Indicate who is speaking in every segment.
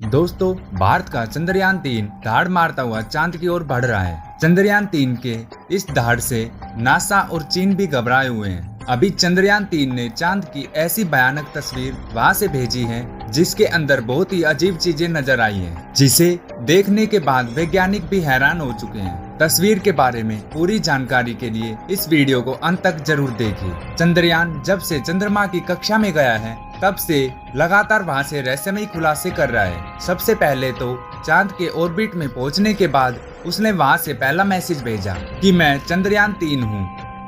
Speaker 1: दोस्तों, भारत का चंद्रयान-3 दहाड़ मारता हुआ चांद की ओर बढ़ रहा है। चंद्रयान-3 के इस दहाड़ से नासा और चीन भी घबराए हुए हैं। अभी चंद्रयान-3 ने चांद की ऐसी भयानक तस्वीर वहां से भेजी है जिसके अंदर बहुत ही अजीब चीजें नजर आई हैं, जिसे देखने के बाद वैज्ञानिक भी हैरान हो चुके हैं। तस्वीर के बारे में पूरी जानकारी के लिए इस वीडियो को अंत तक जरूर देखिए। चंद्रयान जब से चंद्रमा की कक्षा में गया है तब से लगातार वहां से रहस्यमयी खुलासे कर रहा है। सबसे पहले तो चांद के ऑर्बिट में पहुंचने के बाद उसने वहां से पहला मैसेज भेजा कि मैं चंद्रयान-3 हूं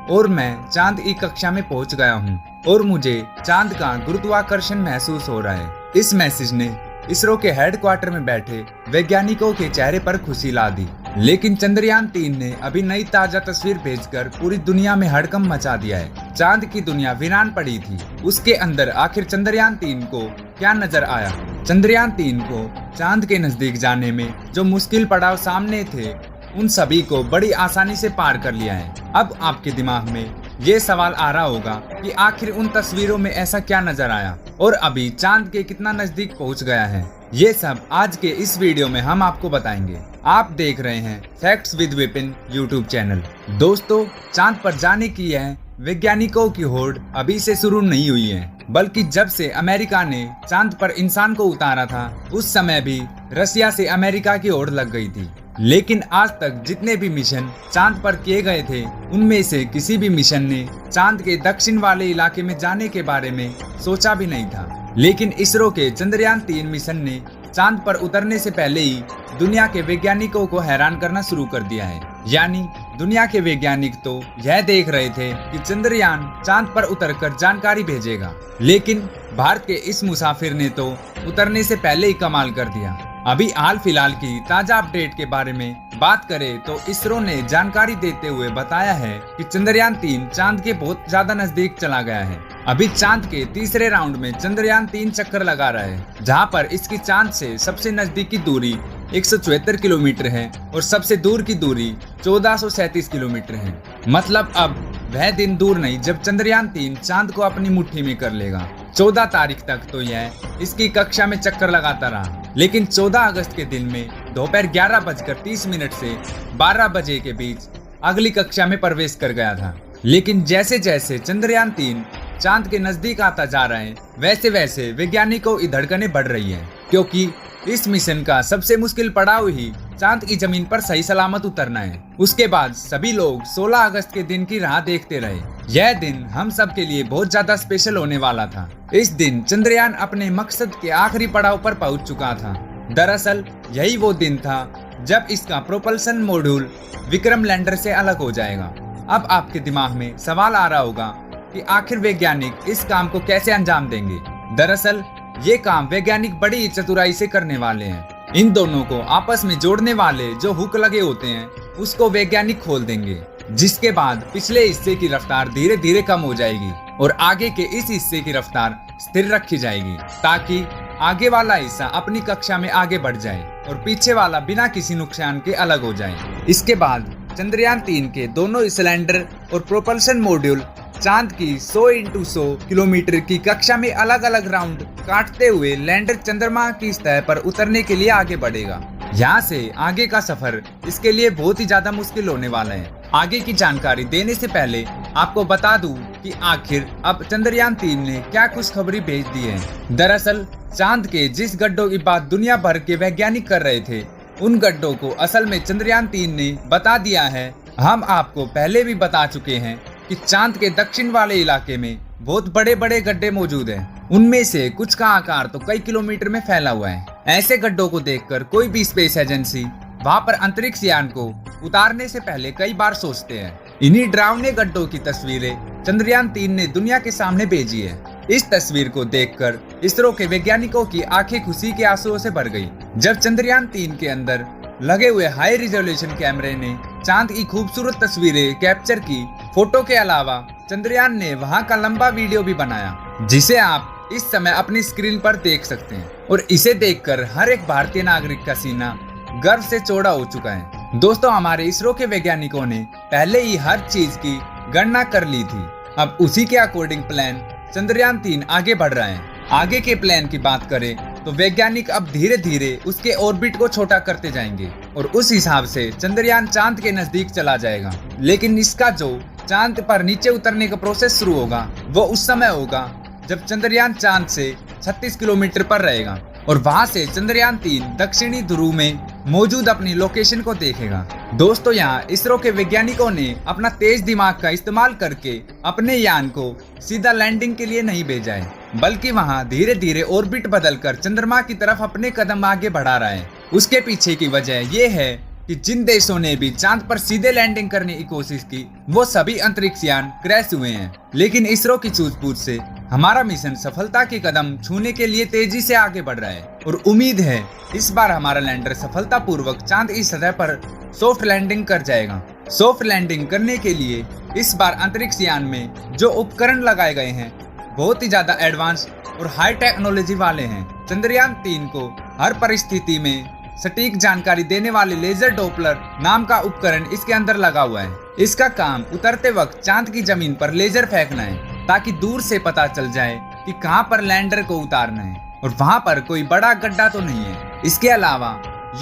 Speaker 1: और मैं चांद की कक्षा में पहुंच गया हूं और मुझे चांद का गुरुत्वाकर्षण महसूस हो रहा है। इस मैसेज ने इसरो के हेडक्वार्टर में बैठे वैज्ञानिकों के चेहरे पर खुशी ला दी। लेकिन चंद्रयान-3 ने अभी नई ताजा तस्वीर भेजकर पूरी दुनिया में हड़कंप मचा दिया है। चांद की दुनिया वीरान पड़ी थी, उसके अंदर आखिर चंद्रयान-3 को क्या नजर आया? चंद्रयान-3 को चांद के नजदीक जाने में जो मुश्किल पड़ाव सामने थे, उन सभी को बड़ी आसानी से पार कर लिया है। अब आपके दिमाग में ये सवाल आ रहा होगा कि आखिर उन तस्वीरों में ऐसा क्या नजर आया और अभी चांद के कितना नजदीक पहुंच गया है। ये सब आज के इस वीडियो में हम आपको बताएंगे। आप देख रहे हैं facts with Vipin YouTube channel. दोस्तों, चांद पर जाने की यह वैज्ञानिकों की होड़ अभी से शुरू नहीं हुई है, बल्कि जब से अमेरिका ने चांद पर इंसान को उतारा था उस समय भी रसिया से अमेरिका की होड़ लग गई थी। लेकिन आज तक जितने भी मिशन चांद पर किए गए थे उनमें से किसी भी मिशन ने चांद के दक्षिण वाले इलाके में जाने के बारे में सोचा भी नहीं था। लेकिन इसरो के चंद्रयान-3 मिशन ने चांद पर उतरने से पहले ही दुनिया के वैज्ञानिकों को हैरान करना शुरू कर दिया है। यानी दुनिया के वैज्ञानिक तो यह देख रहे थे कि चंद्रयान चांद पर उतरकर जानकारी भेजेगा, लेकिन भारत के इस मुसाफिर ने तो उतरने से पहले ही कमाल कर दिया। अभी हाल फिलहाल की ताजा अपडेट के बारे में बात करें तो इसरो ने जानकारी देते हुए बताया है कि चंद्रयान-3 चांद के बहुत ज्यादा नजदीक चला गया है। अभी चांद के तीसरे राउंड में चंद्रयान-3 चक्कर लगा रहा है, जहां पर इसकी चांद से सबसे नजदीकी दूरी 174 किलोमीटर है और सबसे दूर की दूरी 1437 किलोमीटर है। मतलब अब वह दिन दूर नहीं जब चंद्रयान-3 चांद को अपनी मुट्ठी में कर लेगा। 14 तारीख तक तो यह इसकी कक्षा में चक्कर लगाता रहा, लेकिन 14 अगस्त के दिन में दोपहर 11:30 से 12 बजे के बीच अगली कक्षा में प्रवेश कर गया था। लेकिन जैसे जैसे चंद्रयान-3 चांद के नजदीक आता जा रहा है, वैसे वैसे वैज्ञानिकों की धड़कनें बढ़ रही है, क्योंकि इस मिशन का सबसे मुश्किल पड़ाव ही चांद की जमीन पर सही सलामत उतरना है। उसके बाद सभी लोग 16 अगस्त के दिन की राह देखते रहे। यह दिन हम सब के लिए बहुत ज्यादा स्पेशल होने वाला था। इस दिन चंद्रयान अपने मकसद के आखिरी पड़ाव पर पहुंच चुका था। दरअसल यही वो दिन था जब इसका प्रोपल्सन मॉड्यूल विक्रम लैंडर से अलग हो जाएगा। अब आपके दिमाग में सवाल आ रहा होगा कि आखिर वैज्ञानिक इस काम को कैसे अंजाम देंगे। दरअसल ये काम वैज्ञानिक बड़ी ही चतुराई से करने वाले हैं। इन दोनों को आपस में जोड़ने वाले जो हुक लगे होते हैं उसको वैज्ञानिक खोल देंगे, जिसके बाद पिछले हिस्से की रफ्तार धीरे धीरे कम हो जाएगी और आगे के इस हिस्से की रफ्तार स्थिर रखी जाएगी, ताकि आगे वाला हिस्सा अपनी कक्षा में आगे बढ़ जाए और पीछे वाला बिना किसी नुकसान के अलग हो जाए। इसके बाद चंद्रयान-3 के दोनों सिलेंडर और प्रोपल्शन मॉड्यूल चांद की 100x100 किलोमीटर की कक्षा में अलग अलग राउंड काटते हुए लैंडर चंद्रमा की सतह पर उतरने के लिए आगे बढ़ेगा। यहाँ से आगे का सफर इसके लिए बहुत ही ज्यादा मुश्किल होने वाला है। आगे की जानकारी देने से पहले आपको बता दूं कि आखिर अब चंद्रयान-3 ने क्या खुशखबरी भेज दी है। दरअसल चांद के जिस गड्ढों की बात दुनिया भर के वैज्ञानिक कर रहे थे, उन गड्ढों को असल में चंद्रयान-3 ने बता दिया है। हम आपको पहले भी बता चुके हैं कि चांद के दक्षिण वाले इलाके में बहुत बड़े बड़े गड्ढे मौजूद हैं। उनमें से कुछ का आकार तो कई किलोमीटर में फैला हुआ है। ऐसे गड्ढों को देखकर कोई भी स्पेस एजेंसी वहां पर अंतरिक्ष यान को उतारने से पहले कई बार सोचते हैं। इन्हीं डरावने गड्ढों की तस्वीरें चंद्रयान-3 ने दुनिया के सामने भेजी है। इस तस्वीर को देखकर इसरो के वैज्ञानिकों की आंखें खुशी के आंसुओं से भर गई। जब चंद्रयान-3 के अंदर लगे हुए हाई रिजोल्यूशन कैमरे ने चांद की खूबसूरत तस्वीरें कैप्चर की, फोटो के अलावा चंद्रयान ने वहां का लंबा वीडियो भी बनाया, जिसे आप इस समय अपनी स्क्रीन पर देख सकते हैं। और इसे देखकर हर एक भारतीय नागरिक का सीना गर्व से चौड़ा हो चुका है। दोस्तों, हमारे इसरो के वैज्ञानिकों ने पहले ही हर चीज की गणना कर ली थी। अब उसी के अकॉर्डिंग प्लान चंद्रयान-3 आगे बढ़ रहा है। आगे के प्लान की बात करें तो वैज्ञानिक अब धीरे धीरे उसके ऑर्बिट को छोटा करते जाएंगे और उस हिसाब से चंद्रयान चांद के नजदीक चला जाएगा। लेकिन इसका जो चांद पर नीचे उतरने का प्रोसेस शुरू होगा वो उस समय होगा जब चंद्रयान चांद से 36 किलोमीटर पर रहेगा और वहां से चंद्रयान 3 दक्षिणी ध्रुव में मौजूद अपनी लोकेशन को देखेगा। दोस्तों, यहाँ इसरो के वैज्ञानिकों ने अपना तेज दिमाग का इस्तेमाल करके अपने यान को सीधा लैंडिंग के लिए नहीं भेजा है, बल्कि वहां धीरे धीरे ऑर्बिट बदलकर चंद्रमा की तरफ अपने कदम आगे बढ़ा रहा है। उसके पीछे की वजह ये है कि जिन देशों ने भी चांद पर सीधे लैंडिंग करने की कोशिश की वो सभी अंतरिक्ष यान क्रैश हुए हैं। लेकिन इसरो की सूझबूझ से हमारा मिशन सफलता के कदम छूने के लिए तेजी से आगे बढ़ रहा है और उम्मीद है इस बार हमारा लैंडर सफलतापूर्वक चांद की सतह पर सॉफ्ट लैंडिंग कर जाएगा। सॉफ्ट लैंडिंग करने के लिए इस बार अंतरिक्ष यान में जो उपकरण लगाए गए हैं बहुत ही ज्यादा एडवांस और हाई टेक्नोलॉजी वाले हैं। चंद्रयान 3 को हर परिस्थिति में सटीक जानकारी देने वाले लेजर डॉपलर नाम का उपकरण इसके अंदर लगा हुआ है। इसका काम उतरते वक्त चांद की जमीन पर लेजर फेंकना है ताकि दूर से पता चल जाए कि कहां पर लैंडर को उतारना है और वहां पर कोई बड़ा गड्ढा तो नहीं है। इसके अलावा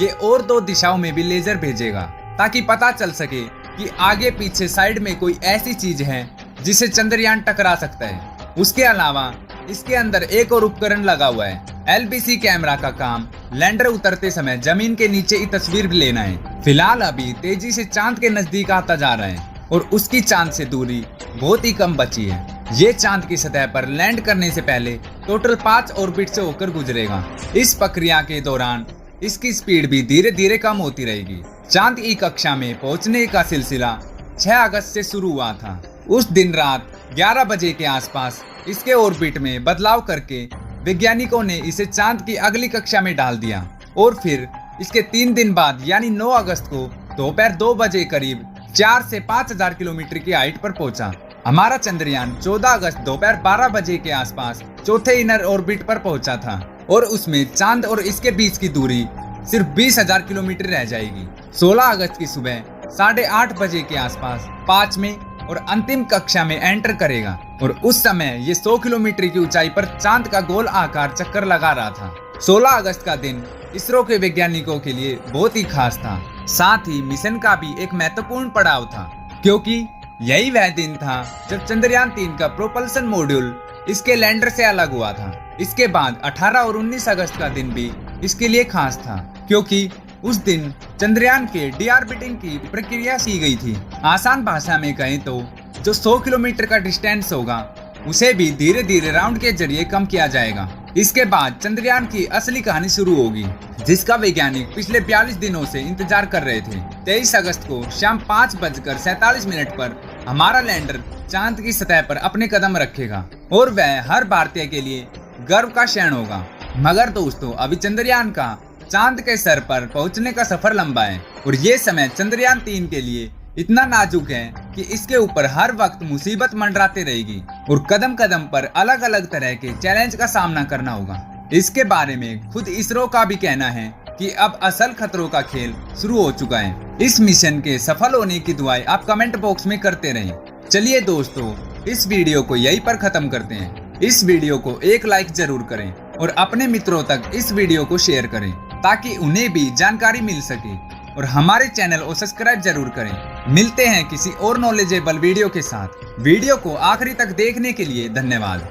Speaker 1: ये और 2 दिशाओं में भी लेजर भेजेगा ताकि पता चल सके कि आगे पीछे साइड में कोई ऐसी चीज है जिसे चंद्रयान टकरा सकता है। उसके अलावा इसके अंदर एक और उपकरण लगा हुआ है। LBC कैमरा का काम लैंडर उतरते समय जमीन के नीचे की तस्वीर लेना है। फिलहाल अभी तेजी से चांद के नजदीक आता जा रहा है और उसकी चांद से दूरी बहुत ही कम बची है। ये चांद की सतह पर लैंड करने से पहले टोटल 5 ऑर्बिट से होकर गुजरेगा। इस प्रक्रिया के दौरान इसकी स्पीड भी धीरे धीरे कम होती रहेगी। चांद की कक्षा में पहुंचने का सिलसिला 6 अगस्त से शुरू हुआ था। उस दिन रात 11 बजे के आसपास इसके ऑर्बिट में बदलाव करके वैज्ञानिकों ने इसे चांद की अगली कक्षा में डाल दिया और फिर इसके 3 दिन बाद यानी 9 अगस्त को दोपहर 2 बजे करीब 4 से 5,000 किलोमीटर की हाइट पर पहुंचा। हमारा चंद्रयान 14 अगस्त दोपहर 12 बजे के आसपास चौथे इनर ऑर्बिट पर पहुंचा था और उसमें चांद और इसके बीच की दूरी सिर्फ 20,000 किलोमीटर रह जाएगी। 16 अगस्त की सुबह 8:30 बजे के आसपास 5वें और अंतिम कक्षा में एंटर करेगा और उस समय ये 100 किलोमीटर की ऊंचाई पर चांद का गोल आकार चक्कर लगा रहा था। 16 अगस्त का दिन इसरो के वैज्ञानिकों के लिए बहुत ही खास था। साथ ही मिशन का भी एक महत्वपूर्ण पड़ाव था क्योंकि यही वह दिन था जब चंद्रयान 3 का प्रोपल्सन मॉड्यूल इसके लैंडर से अलग हुआ था। इसके बाद 18 और 19 अगस्त का दिन भी इसके लिए खास था क्योंकि उस दिन चंद्रयान के डीऑर्बिटिंग की प्रक्रिया की गई थी। आसान भाषा में कहें तो जो 100 किलोमीटर का डिस्टेंस होगा उसे भी धीरे धीरे राउंड के जरिए कम किया जाएगा। इसके बाद चंद्रयान की असली कहानी शुरू होगी जिसका वैज्ञानिक पिछले 42 दिनों से इंतजार कर रहे थे। 23 अगस्त को शाम 5:47 पर हमारा लैंडर चांद की सतह पर अपने कदम रखेगा और वह हर भारतीय के लिए गर्व का क्षण होगा। मगर दोस्तों, अभी चंद्रयान का चांद के सर पर पहुंचने का सफर लंबा है और ये समय चंद्रयान 3 के लिए इतना नाजुक है कि इसके ऊपर हर वक्त मुसीबत मंडराते रहेगी और कदम कदम पर अलग अलग तरह के चैलेंज का सामना करना होगा। इसके बारे में खुद इसरो का भी कहना है कि अब असल खतरों का खेल शुरू हो चुका है। इस मिशन के सफल होने की दुआएं आप कमेंट बॉक्स में करते रहें। चलिए दोस्तों, इस वीडियो को यहीं पर खत्म करते हैं। इस वीडियो को एक लाइक जरूर करें और अपने मित्रों तक इस वीडियो को शेयर करें ताकि उन्हें भी जानकारी मिल सके और हमारे चैनल को सब्सक्राइब जरूर करें। मिलते हैं किसी और नॉलेजेबल वीडियो के साथ। वीडियो को आखिरी तक देखने के लिए धन्यवाद।